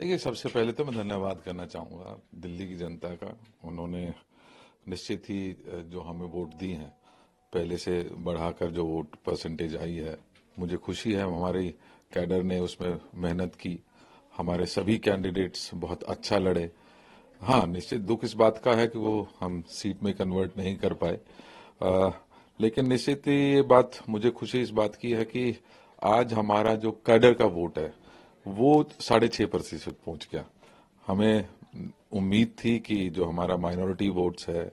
देखिए, सबसे पहले तो मैं धन्यवाद करना चाहूँगा दिल्ली की जनता का। उन्होंने निश्चित ही जो हमें वोट दी हैं, पहले से बढ़ाकर जो वोट परसेंटेज आई है, मुझे खुशी है। हमारी कैडर ने उसमें मेहनत की, हमारे सभी कैंडिडेट्स बहुत अच्छा लड़े। हाँ, निश्चित दुख इस बात का है कि वो हम सीट में कन्वर्ट नहीं कर पाए। अ, लेकिन निश्चित ही ये बात मुझे खुशी इस बात की है कि आज हमारा जो कैडर का वोट है वो 6.5% पहुंच गया। हमें उम्मीद थी कि जो हमारा माइनॉरिटी वोट्स है,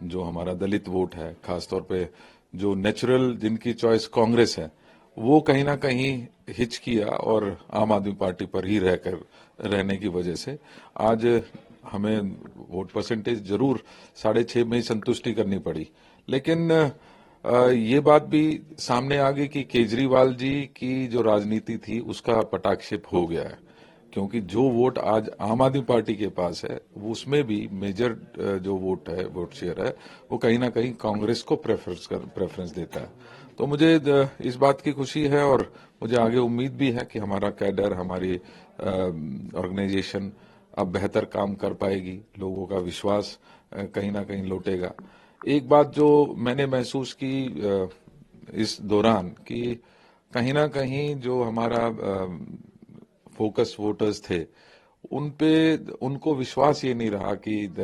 जो हमारा दलित वोट है, खासतौर पे जो नेचुरल जिनकी चॉइस कांग्रेस है, वो कहीं ना कहीं हिच किया और आम आदमी पार्टी पर ही रहने की वजह से आज हमें वोट परसेंटेज जरूर 6.5 में ही संतुष्टि करनी पड़ी। लेकिन ये बात भी सामने आ गई कि केजरीवाल जी की जो राजनीति थी उसका पटाक्षेप हो गया है, क्योंकि जो वोट आज आम आदमी पार्टी के पास है वो उसमें भी मेजर जो वोट शेयर है, वो कहीं ना कहीं कांग्रेस को प्रेफरेंस देता है। तो मुझे इस बात की खुशी है और मुझे आगे उम्मीद भी है कि हमारा कैडर, हमारी ऑर्गेनाइजेशन अब बेहतर काम कर पाएगी, लोगों का विश्वास कहीं ना कहीं लौटेगा। एक बात जो मैंने महसूस की इस दौरान कि कहीं ना कहीं जो हमारा फोकस वोटर्स थे, उन पे उनको विश्वास ये नहीं रहा कि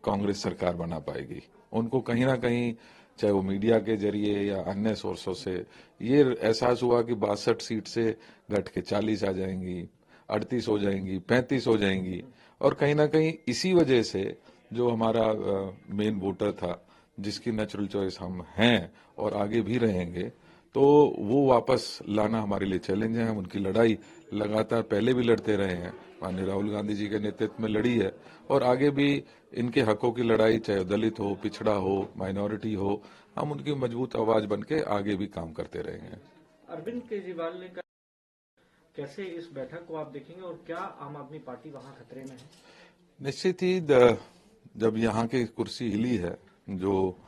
कांग्रेस सरकार बना पाएगी। उनको कहीं ना कहीं, चाहे वो मीडिया के जरिए या अन्य सोर्सों से, ये एहसास हुआ कि 62 सीट से घट के 40 आ जाएंगी, 38 हो जाएंगी, 35 हो जाएंगी। और कहीं ना कहीं इसी वजह से जो हमारा मेन वोटर था, जिसकी नेचुरल चॉइस हम हैं और आगे भी रहेंगे, तो वो वापस लाना हमारे लिए चैलेंज है। हम उनकी लड़ाई लगातार पहले भी लड़ते रहे हैं, माननीय राहुल गांधी जी के नेतृत्व में लड़ी है, और आगे भी इनके हकों की लड़ाई, चाहे दलित हो, पिछड़ा हो, माइनॉरिटी हो, हम उनकी मजबूत आवाज बन के आगे भी काम करते रहेंगे। अरविंद केजरीवाल ने कहा, कैसे इस बैठक को आप देखेंगे और क्या आम आदमी पार्टी वहां खतरे में है? निश्चित ही जब यहाँ की कुर्सी हिली है, जो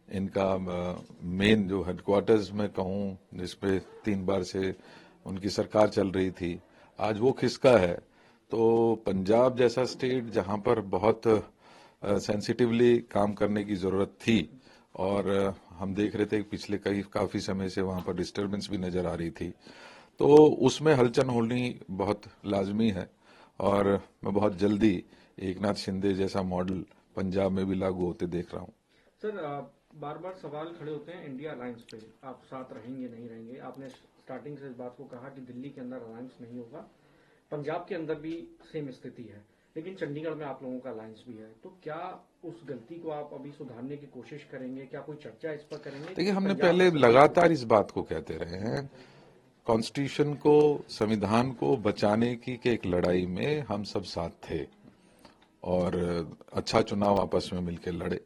इनका मेन जो हेडक्वार्टर्स में कहूँ, जिसपे 3 बार से उनकी सरकार चल रही थी, आज वो खिसका है। तो पंजाब जैसा स्टेट जहाँ पर बहुत सेंसिटिवली काम करने की जरूरत थी, और हम देख रहे थे कि पिछले काफी समय से वहां पर डिस्टरबेंस भी नजर आ रही थी, तो उसमें हलचल होनी बहुत लाजमी है। और मैं बहुत जल्दी एक नाथ शिंदे जैसा मॉडल पंजाब में भी लागू होते देख रहा हूँ। सर, बार बार सवाल खड़े होते हैं इंडिया अलायंस पे, आप साथ रहेंगे नहीं रहेंगे। आपने स्टार्टिंग से इस बात को कहा कि दिल्ली के अंदर अलायंस नहीं होगा, पंजाब के अंदर भी सेम स्थिति है, लेकिन चंडीगढ़ में आप लोगों का अलायंस भी है। तो क्या उस गलती को आप अभी सुधारने की कोशिश करेंगे? क्या कोई चर्चा इस पर करेंगे देखिए, कि हमने पंजाब में पहले सभी को? लगातार इस बात को कहते रहे हैं, कॉन्स्टिट्यूशन को, संविधान को बचाने की के एक लड़ाई में हम सब साथ थे, और अच्छा चुनाव आपस में मिलकर लड़े।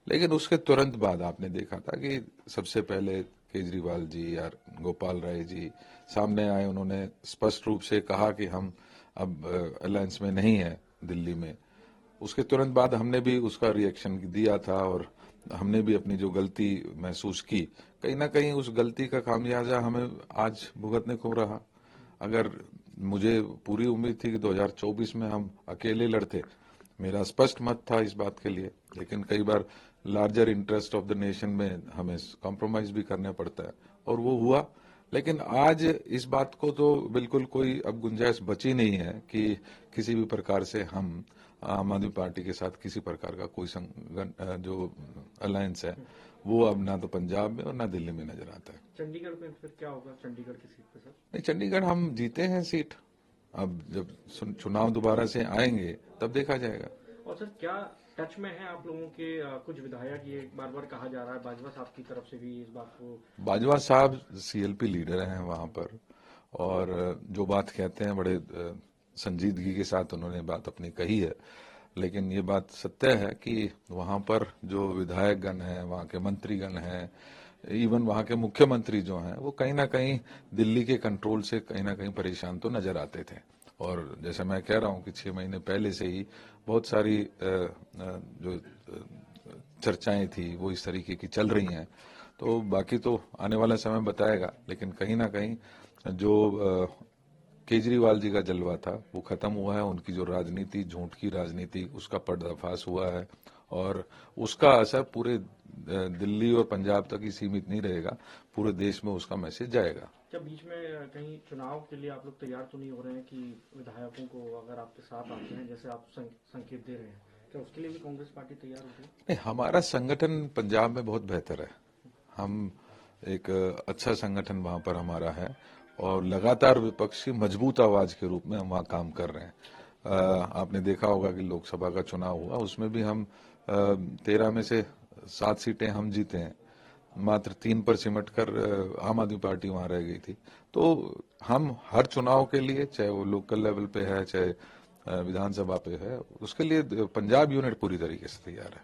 लेकिन उसके तुरंत बाद आपने देखा था कि सबसे पहले केजरीवाल जी या गोपाल राय जी सामने आए, उन्होंने स्पष्ट रूप से कहा कि हम अब अलायंस में नहीं है दिल्ली में। उसके तुरंत बाद हमने भी उसका रिएक्शन दिया था, और हमने भी अपनी जो गलती महसूस की, कहीं ना कहीं उस गलती का खामियाजा हमें आज भुगतने को रहा। अगर मुझे पूरी उम्मीद थी कि 2024 में हम अकेले लड़ते, मेरा स्पष्ट मत था इस बात के लिए, लेकिन कई बार larger interest of the nation में हमें कॉम्प्रोमाइज भी करना पड़ता है, और वो हुआ। लेकिन आज इस बात को तो बिल्कुल कोई अब गुंजाइश बची नहीं है कि किसी भी प्रकार से हम आम आदमी पार्टी के साथ किसी प्रकार का कोई जो अलायंस है, वो अब ना तो पंजाब में और ना दिल्ली में नजर आता है। चंडीगढ़ में फिर क्या होगा, चंडीगढ़ की सीट पे सर? नहीं, चंडीगढ़ हम जीते हैं सीट। अब जब चुनाव दोबारा से आएंगे तब देखा जाएगा। और सर, क्या टच में है आप लोगों के कुछ विधायक? ये बार बार कहा जा रहा है, बाजवा साहब की तरफ से भी इस बात को। बाजवा साहब सीएलपी लीडर हैं वहां पर, और जो बात कहते हैं बड़े संजीदगी के साथ उन्होंने बात अपनी कही है। लेकिन ये बात सत्य है कि वहां पर जो विधायक गण हैं, वहां के मंत्रीगण हैं, इवन वहां के मुख्यमंत्री जो हैं, वो कहीं ना कहीं दिल्ली के कंट्रोल से कहीं ना कहीं परेशान तो नजर आते थे। और जैसे मैं कह रहा हूं कि 6 महीने पहले से ही बहुत सारी जो चर्चाएं थी वो इस तरीके की चल रही हैं। तो बाकी तो आने वाला समय बताएगा, लेकिन कहीं ना कहीं जो केजरीवाल जी का जलवा था वो खत्म हुआ है। उनकी जो राजनीति, झूठ की राजनीति, उसका पर्दाफाश हुआ है और उसका असर पूरे दिल्ली और पंजाब तक ही सीमित नहीं रहेगा, पूरे देश में उसका मैसेज जाएगा। क्या बीच में कहीं चुनाव के लिए आप लोग तैयार तो नहीं हो रहे हैं कि विधायकों को अगर आपके साथ आते हैं, जैसे आप संकेत दे रहे हैं, क्या उसके लिए भी कांग्रेस पार्टी तैयार होगी? नहीं, हमारा संगठन पंजाब में बहुत बेहतर है। हम एक अच्छा संगठन वहां पर हमारा है और लगातार विपक्ष की मजबूत आवाज के रूप में हम वहां काम कर रहे हैं। आपने देखा होगा कि लोकसभा का चुनाव हुआ, उसमें भी हम 13 में से 7 सीटें हम जीते हैं, मात्र 3 पर सिमट कर आम आदमी पार्टी वहां रह गई थी। तो हम हर चुनाव के लिए, चाहे वो लोकल लेवल पे है, चाहे विधानसभा पे है, उसके लिए पंजाब यूनिट पूरी तरीके से तैयार है।